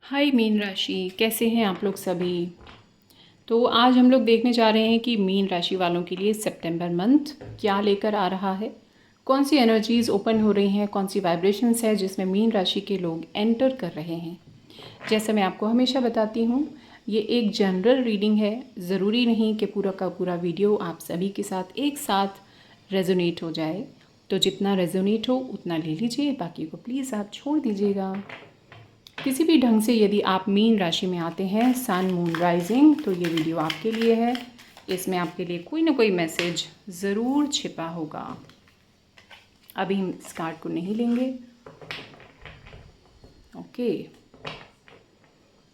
हाय mean राशि, कैसे हैं आप लोग सभी। तो आज हम लोग देखने जा रहे हैं कि मीन राशि वालों के लिए सितंबर मंथ क्या लेकर आ रहा है, कौन सी एनर्जीज़ ओपन हो रही हैं, कौन सी वाइब्रेशंस है जिसमें मीन राशि के लोग एंटर कर रहे हैं। जैसे मैं आपको हमेशा बताती हूँ, ये एक जनरल रीडिंग है। ज़रूरी नहीं कि पूरा का पूरा वीडियो आप सभी के साथ एक साथ रेजोनेट हो जाए। तो जितना रेजोनेट हो उतना ले लीजिए, बाकी को प्लीज़ आप छोड़ दीजिएगा। किसी भी ढंग से यदि आप मीन राशि में आते हैं, सन मून राइजिंग, तो ये वीडियो आपके लिए है। इसमें आपके लिए कोई ना कोई मैसेज ज़रूर छिपा होगा। अभी हम इस कार्ड को नहीं लेंगे। ओके,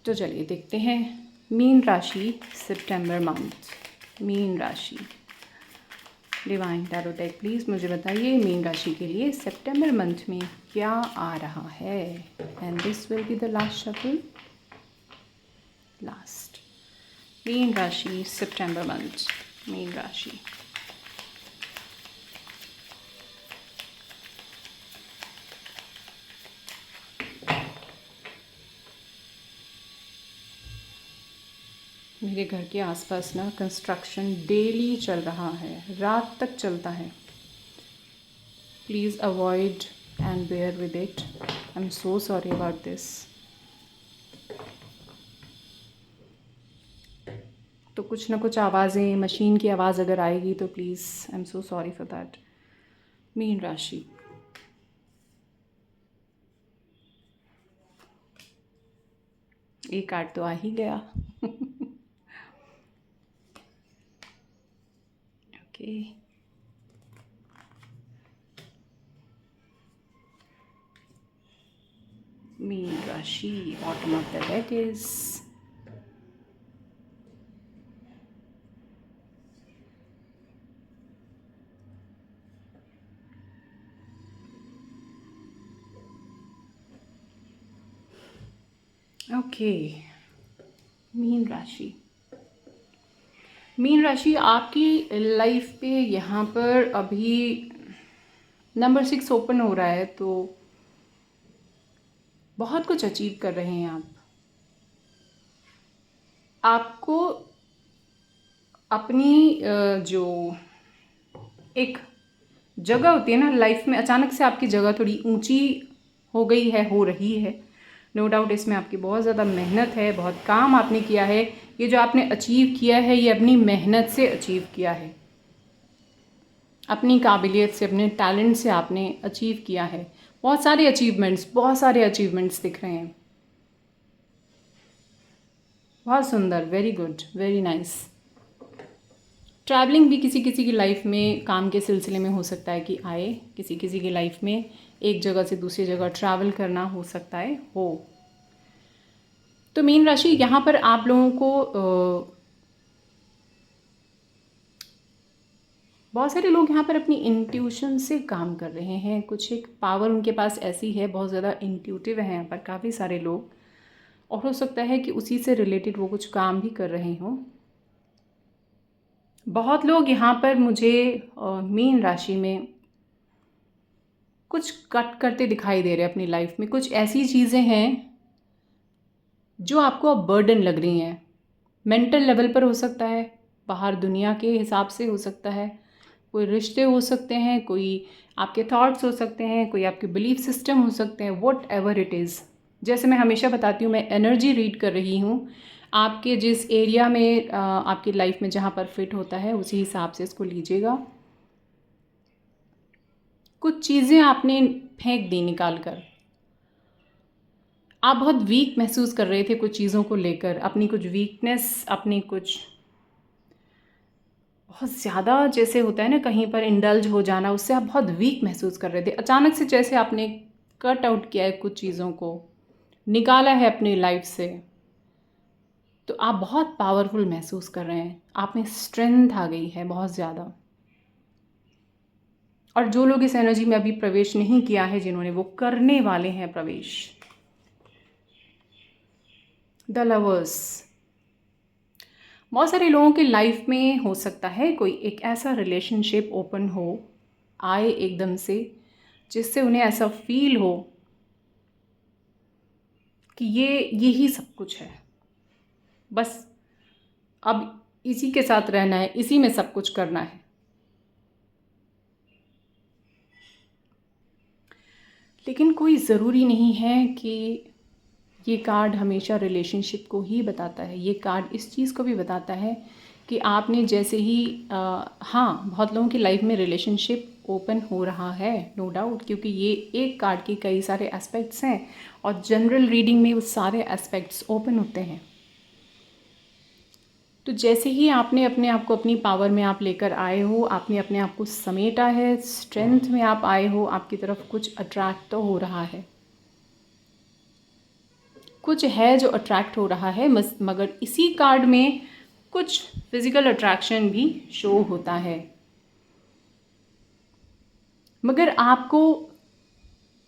तो चलिए देखते हैं मीन राशि सितंबर मंथ। मीन राशि, डिवाइन टैरो डेक प्लीज़ मुझे बताइए मीन राशि के लिए सितंबर मंथ में क्या आ रहा है। And this will be the last shuffle. Last mean राशि सितंबर मंथ। मीन राशि, मेरे घर के आसपास ना कंस्ट्रक्शन डेली चल रहा है, रात तक चलता है। Please avoid and bear with it. I am so sorry about this. तो कुछ ना कुछ आवाज़ें, मशीन की आवाज़ अगर आएगी तो please, I am so sorry for that. Mean राशि, एक कार्ड तो आ ही गया। ओके, मीन राशि, bottom of the deck is okay. Mean राशि, मीन राशि आपकी लाइफ पे यहाँ पर अभी नंबर 6 ओपन हो रहा है, तो बहुत कुछ अचीव कर रहे हैं आप। आपको अपनी जो एक जगह होती है ना लाइफ में, अचानक से आपकी जगह थोड़ी ऊंची हो गई है, हो रही है। नो डाउट इसमें आपकी बहुत ज़्यादा मेहनत है, बहुत काम आपने किया है। ये जो आपने अचीव किया है, ये अपनी मेहनत से अचीव किया है, अपनी काबिलियत से, अपने टैलेंट से आपने अचीव किया है। बहुत सारे अचीवमेंट्स, बहुत सारे अचीवमेंट्स दिख रहे हैं। बहुत सुंदर, very good, very nice. Travelling भी किसी किसी की लाइफ में काम के सिलसिले में हो सकता है कि आए। किसी किसी की लाइफ में एक जगह से दूसरी जगह ट्रैवल करना हो सकता है हो। तो मीन राशि, यहाँ पर आप लोगों को बहुत सारे लोग यहाँ पर अपनी इंट्यूशन से काम कर रहे हैं। कुछ एक पावर उनके पास ऐसी है, बहुत ज़्यादा इंट्यूटिव है यहाँ पर काफ़ी सारे लोग। और हो सकता है कि उसी से रिलेटेड वो कुछ काम भी कर रहे हों। बहुत लोग यहाँ पर मुझे मीन राशि में कुछ कट करते दिखाई दे रहे हैं अपनी लाइफ में। कुछ ऐसी चीज़ें हैं जो आपको अब बर्डन लग रही हैं। मेंटल लेवल पर हो सकता है, बाहर दुनिया के हिसाब से हो सकता है, कोई रिश्ते हो सकते हैं, कोई आपके थॉट्स हो सकते हैं, कोई आपके बिलीफ सिस्टम हो सकते हैं, वॉट एवर इट इज़। जैसे मैं हमेशा बताती हूँ, मैं एनर्जी रीड कर रही हूँ। आपके जिस एरिया में आपकी लाइफ में जहाँ पर फिट होता है उसी हिसाब से इसको लीजिएगा। कुछ चीज़ें आपने फेंक दी निकाल कर। आप बहुत वीक महसूस कर रहे थे कुछ चीज़ों को लेकर, अपनी कुछ वीकनेस, अपनी कुछ बहुत ज़्यादा जैसे होता है ना कहीं पर इंडल्ज हो जाना, उससे आप बहुत वीक महसूस कर रहे थे। अचानक से जैसे आपने कट आउट किया है, कुछ चीज़ों को निकाला है अपनी लाइफ से, तो आप बहुत पावरफुल महसूस कर रहे हैं। आप में स्ट्रेंथ आ गई है बहुत ज़्यादा। और जो लोग इस एनर्जी में अभी प्रवेश नहीं किया है, जिन्होंने, वो करने वाले हैं प्रवेश। द लवर्स, बहुत सारे लोगों के लाइफ में हो सकता है कोई एक ऐसा रिलेशनशिप ओपन हो, आए एकदम से, जिससे उन्हें ऐसा फील हो कि यही सब कुछ है, बस अब इसी के साथ रहना है, इसी में सब कुछ करना है। लेकिन कोई ज़रूरी नहीं है कि ये कार्ड हमेशा रिलेशनशिप को ही बताता है। ये कार्ड इस चीज़ को भी बताता है कि आपने जैसे ही हाँ, बहुत लोगों की लाइफ में रिलेशनशिप ओपन हो रहा है, नो डाउट, क्योंकि ये एक कार्ड के कई सारे एस्पेक्ट्स हैं और जनरल रीडिंग में वो सारे एस्पेक्ट्स ओपन होते हैं। तो जैसे ही आपने अपने आप को अपनी पावर में आप लेकर आए हो, आपने अपने आप को समेटा है, स्ट्रेंथ में आप आए हो, आपकी तरफ कुछ अट्रैक्ट तो हो रहा है, कुछ है जो अट्रैक्ट हो रहा है, मगर इसी कार्ड में कुछ फिजिकल अट्रैक्शन भी शो होता है। मगर आपको,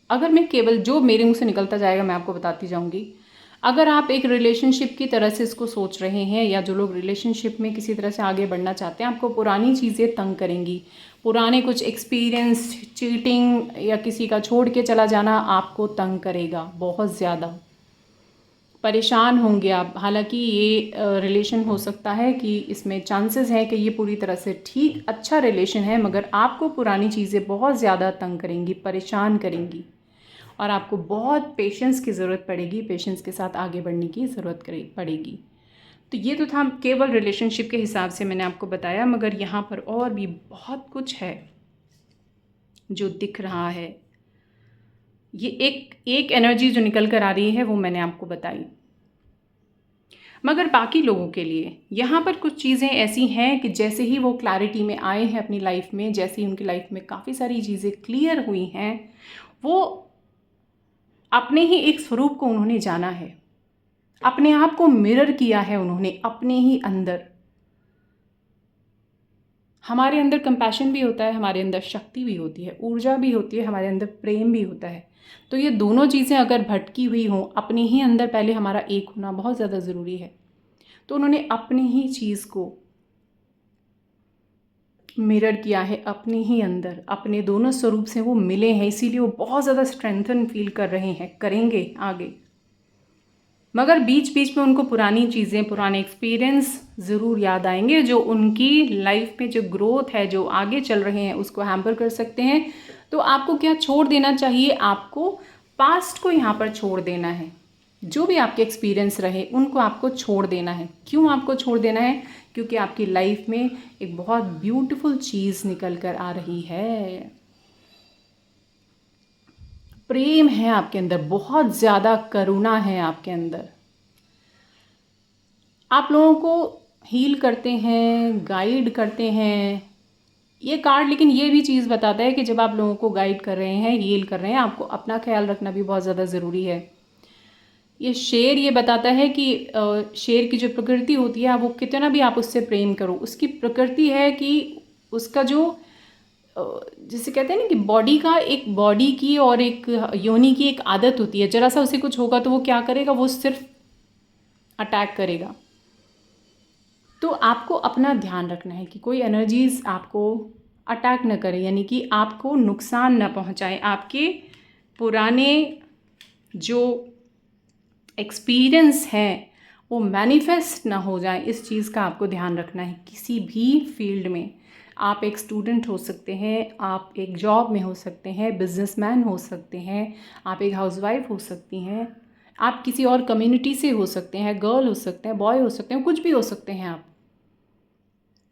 अगर मैं केवल जो मेरे मुंह से निकलता जाएगा मैं आपको बताती जाऊंगी, अगर आप एक रिलेशनशिप की तरह से इसको सोच रहे हैं, या जो लोग रिलेशनशिप में किसी तरह से आगे बढ़ना चाहते हैं, आपको पुरानी चीज़ें तंग करेंगी, पुराने कुछ एक्सपीरियंस, चीटिंग या किसी का छोड़ के चला जाना आपको तंग करेगा, बहुत ज़्यादा परेशान होंगे आप। हालांकि ये रिलेशन हो सकता है कि इसमें चांसेस है कि ये पूरी तरह से ठीक अच्छा रिलेशन है, मगर आपको पुरानी चीज़ें बहुत ज़्यादा तंग करेंगी, परेशान करेंगी, और आपको बहुत पेशेंस की ज़रूरत पड़ेगी, पेशेंस के साथ आगे बढ़ने की ज़रूरत पड़ेगी। तो ये तो था केवल रिलेशनशिप के हिसाब से मैंने आपको बताया, मगर यहाँ पर और भी बहुत कुछ है जो दिख रहा है। ये एक एनर्जी जो निकल कर आ रही है वो मैंने आपको बताई, मगर बाकी लोगों के लिए यहाँ पर कुछ चीज़ें ऐसी हैं कि जैसे ही वो क्लैरिटी में आए हैं अपनी लाइफ में, जैसे ही उनकी लाइफ में काफ़ी सारी चीज़ें क्लियर हुई हैं, वो अपने ही एक स्वरूप को उन्होंने जाना है, अपने आप को मिरर किया है उन्होंने अपने ही अंदर। हमारे अंदर कंपैशन भी होता है, हमारे अंदर शक्ति भी होती है, ऊर्जा भी होती है, हमारे अंदर प्रेम भी होता है। तो ये दोनों चीज़ें अगर भटकी हुई हों, अपने ही अंदर पहले हमारा एक होना बहुत ज़्यादा ज़रूरी है। तो उन्होंने अपनी ही चीज़ को मिरर किया है अपने ही अंदर, अपने दोनों स्वरूप से वो मिले हैं, इसीलिए वो बहुत ज़्यादा स्ट्रेंथन फील कर रहे हैं, करेंगे आगे। मगर बीच बीच में उनको पुरानी चीज़ें, पुराने एक्सपीरियंस ज़रूर याद आएंगे, जो उनकी लाइफ में जो ग्रोथ है, जो आगे चल रहे हैं, उसको हैम्पर कर सकते हैं। तो आपको क्या छोड़ देना चाहिए? आपको पास्ट को यहाँ पर छोड़ देना है। जो भी आपके एक्सपीरियंस रहे उनको आपको छोड़ देना है। क्यों आपको छोड़ देना है? क्योंकि आपकी लाइफ में एक बहुत ब्यूटीफुल चीज़ निकल कर आ रही है। प्रेम है आपके अंदर, बहुत ज़्यादा करुणा है आपके अंदर। आप लोगों को हील करते हैं, गाइड करते हैं ये कार्ड, लेकिन ये भी चीज़ बताता है कि जब आप लोगों को गाइड कर रहे हैं, हील कर रहे हैं, आपको अपना ख्याल रखना भी बहुत ज़्यादा ज़रूरी है। ये शेर ये बताता है कि शेर की जो प्रकृति होती है, वो कितना भी आप उससे प्रेम करो, उसकी प्रकृति है कि उसका जो जिसे कहते हैं ना कि बॉडी की और एक योनि की एक आदत होती है, ज़रा सा उसे कुछ होगा तो वो क्या करेगा, वो सिर्फ अटैक करेगा। तो आपको अपना ध्यान रखना है कि कोई एनर्जीज़ आपको अटैक न करे, यानी कि आपको नुकसान न पहुंचाए, आपके पुराने जो एक्सपीरियंस है वो मैनिफेस्ट ना हो जाए। इस चीज़ का आपको ध्यान रखना है किसी भी फील्ड में। आप एक स्टूडेंट हो सकते हैं, आप एक जॉब में हो सकते हैं, बिजनेसमैन हो सकते हैं, आप एक हाउसवाइफ हो सकती हैं, आप किसी और कम्युनिटी से हो सकते हैं, गर्ल हो सकते हैं, बॉय हो सकते हैं, कुछ भी हो सकते हैं आप।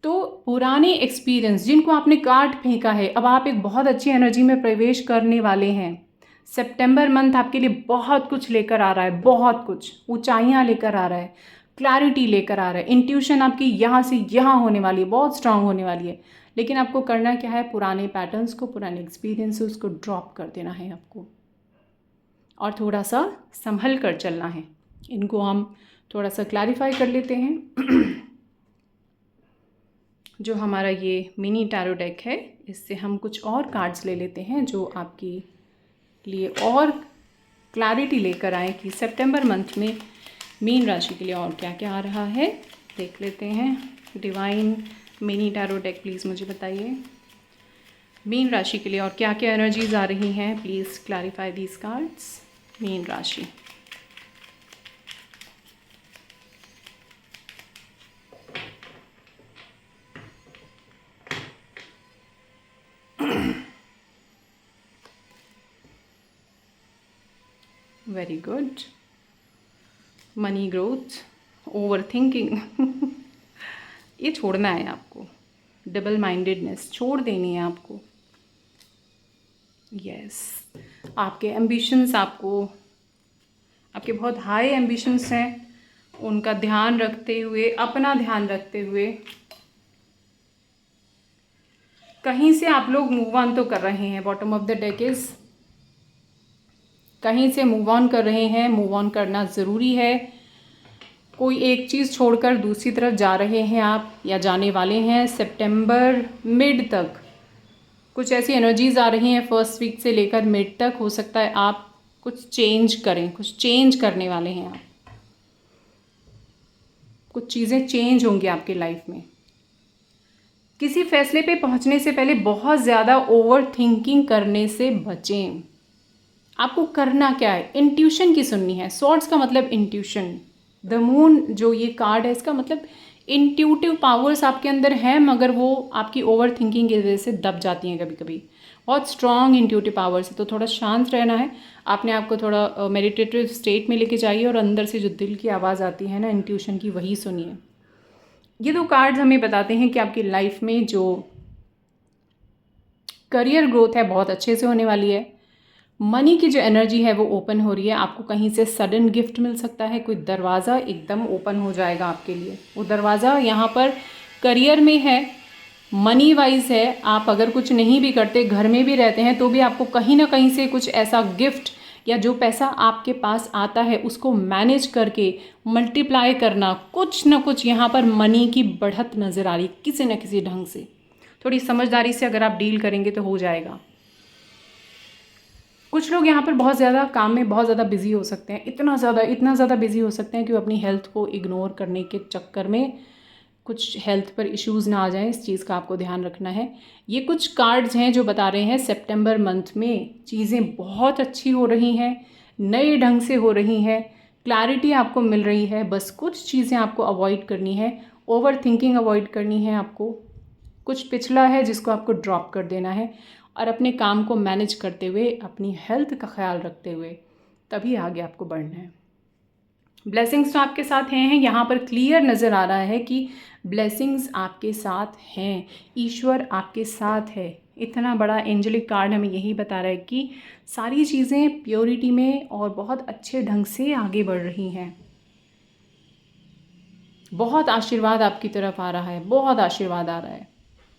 तो पुराने एक्सपीरियंस जिनको आपने काट फेंका है, अब आप एक बहुत अच्छी एनर्जी में प्रवेश करने वाले हैं। सितंबर मंथ आपके लिए बहुत कुछ लेकर आ रहा है, बहुत कुछ ऊंचाइयां लेकर आ रहा है, क्लैरिटी लेकर आ रहा है। इंट्यूशन आपकी यहाँ से यहाँ होने वाली है, बहुत स्ट्रांग होने वाली है। लेकिन आपको करना क्या है? पुराने पैटर्न्स को, पुराने एक्सपीरियंस को ड्रॉप कर देना है आपको, और थोड़ा सा संभल कर चलना है। इनको हम थोड़ा सा क्लैरिफाई कर लेते हैं। जो हमारा ये मिनी टैरो डेक है, इससे हम कुछ और कार्ड्स ले लेते हैं जो आपके लिए और क्लैरिटी लेकर आए कि सितंबर मंथ में मीन राशि के लिए और क्या क्या आ रहा है। देख लेते हैं। Divine mini tarot deck please मुझे बताइए मीन राशि के लिए और क्या क्या एनर्जीज आ रही हैं। Please clarify these cards. मीन राशि, very good. Money growth, over thinking ये छोड़ना है आपको। डबल माइंडेडनेस छोड़ देनी है आपको। यस, आपके एम्बिशंस, आपके बहुत हाई एम्बिशंस हैं, उनका ध्यान रखते हुए, अपना ध्यान रखते हुए कहीं से आप लोग मूव ऑन तो कर रहे हैं। Bottom of the deck is कहीं से मूव ऑन कर रहे हैं। मूव ऑन करना ज़रूरी है। कोई एक चीज़ छोड़कर दूसरी तरफ जा रहे हैं आप, या जाने वाले हैं। सितंबर मिड तक कुछ ऐसी एनर्जीज आ रही हैं, फर्स्ट वीक से लेकर मिड तक। हो सकता है आप कुछ चेंज करें, कुछ चेंज करने वाले हैं आप। कुछ चीज़ें चेंज होंगी आपकी लाइफ में। किसी फैसले पे पहुंचने से पहले बहुत ज़्यादा ओवर थिंकिंग करने से बचें। आपको करना क्या है, इंट्यूशन की सुननी है। सॉर्ड्स का मतलब इंट्यूशन। द मून जो ये कार्ड है, इसका मतलब इंट्यूटिव पावर्स आपके अंदर हैं, मगर वो आपकी ओवर थिंकिंग की वजह से दब जाती हैं कभी कभी। बहुत स्ट्रॉन्ग इंट्यूटिव पावर्स है, तो थोड़ा शांत रहना है। आपने आपको थोड़ा मेडिटेटिव स्टेट में लेके जाइए, और अंदर से जो दिल की आवाज़ आती है ना इंट्यूशन की, वही सुनिए। ये दो कार्ड्स हमें बताते हैं कि आपकी लाइफ में जो करियर ग्रोथ है बहुत अच्छे से होने वाली है। मनी की जो एनर्जी है वो ओपन हो रही है। आपको कहीं से सडन गिफ्ट मिल सकता है। कोई दरवाज़ा एकदम ओपन हो जाएगा आपके लिए। वो दरवाज़ा यहाँ पर करियर में है, मनी वाइज है। आप अगर कुछ नहीं भी करते, घर में भी रहते हैं, तो भी आपको कहीं ना कहीं से कुछ ऐसा गिफ्ट, या जो पैसा आपके पास आता है उसको मैनेज करके मल्टीप्लाई करना, कुछ ना कुछ यहाँ पर मनी की बढ़त नज़र आ रही किसी न किसी ढंग से। थोड़ी समझदारी से अगर आप डील करेंगे तो हो जाएगा। कुछ लोग यहाँ पर बहुत ज़्यादा काम में बहुत ज़्यादा बिजी हो सकते हैं। इतना ज़्यादा बिजी हो सकते हैं कि वो अपनी हेल्थ को इग्नोर करने के चक्कर में कुछ हेल्थ पर इश्यूज़ ना आ जाएं। इस चीज़ का आपको ध्यान रखना है। ये कुछ कार्ड्स हैं जो बता रहे हैं सितंबर मंथ में चीज़ें बहुत अच्छी हो रही हैं, नए ढंग से हो रही हैं, क्लैरिटी आपको मिल रही है। बस कुछ चीज़ें आपको अवॉइड करनी है। ओवर थिंकिंग अवॉइड करनी है आपको। कुछ पिछला है जिसको आपको ड्रॉप कर देना है, और अपने काम को मैनेज करते हुए, अपनी हेल्थ का ख्याल रखते हुए तभी आगे आपको बढ़ना है। ब्लेसिंग्स तो आपके साथ हैं। यहाँ पर क्लियर नज़र आ रहा है कि ब्लेसिंग्स आपके साथ हैं, ईश्वर आपके साथ है। इतना बड़ा एंजेलिक कार्ड हमें यही बता रहा है कि सारी चीज़ें प्योरिटी में और बहुत अच्छे ढंग से आगे बढ़ रही हैं। बहुत आशीर्वाद आपकी तरफ आ रहा है, बहुत आशीर्वाद आ रहा है।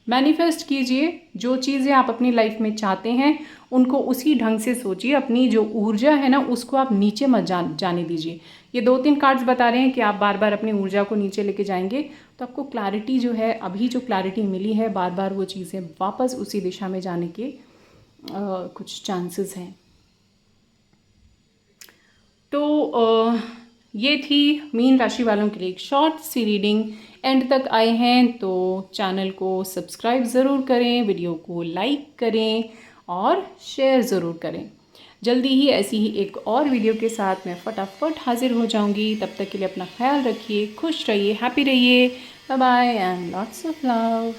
मैनिफेस्ट कीजिए जो चीज़ें आप अपनी लाइफ में चाहते हैं, उनको उसी ढंग से सोचिए। अपनी जो ऊर्जा है ना, उसको आप नीचे मत जाने दीजिए। ये 2-3 कार्ड्स बता रहे हैं कि आप बार बार अपनी ऊर्जा को नीचे लेके जाएंगे तो आपको क्लैरिटी जो है, अभी जो क्लैरिटी मिली है, बार बार वो चीज़ें वापस उसी दिशा में जाने के कुछ चांसेस हैं। तो ये थी मीन राशि वालों के लिए एक शॉर्ट सी रीडिंग। एंड तक आए हैं तो चैनल को सब्सक्राइब ज़रूर करें, वीडियो को लाइक करें और शेयर ज़रूर करें। जल्दी ही ऐसी ही एक और वीडियो के साथ मैं फटाफट हाजिर हो जाऊंगी। तब तक के लिए अपना ख्याल रखिए, खुश रहिए, हैप्पी रहिए। Bye bye and lots of love.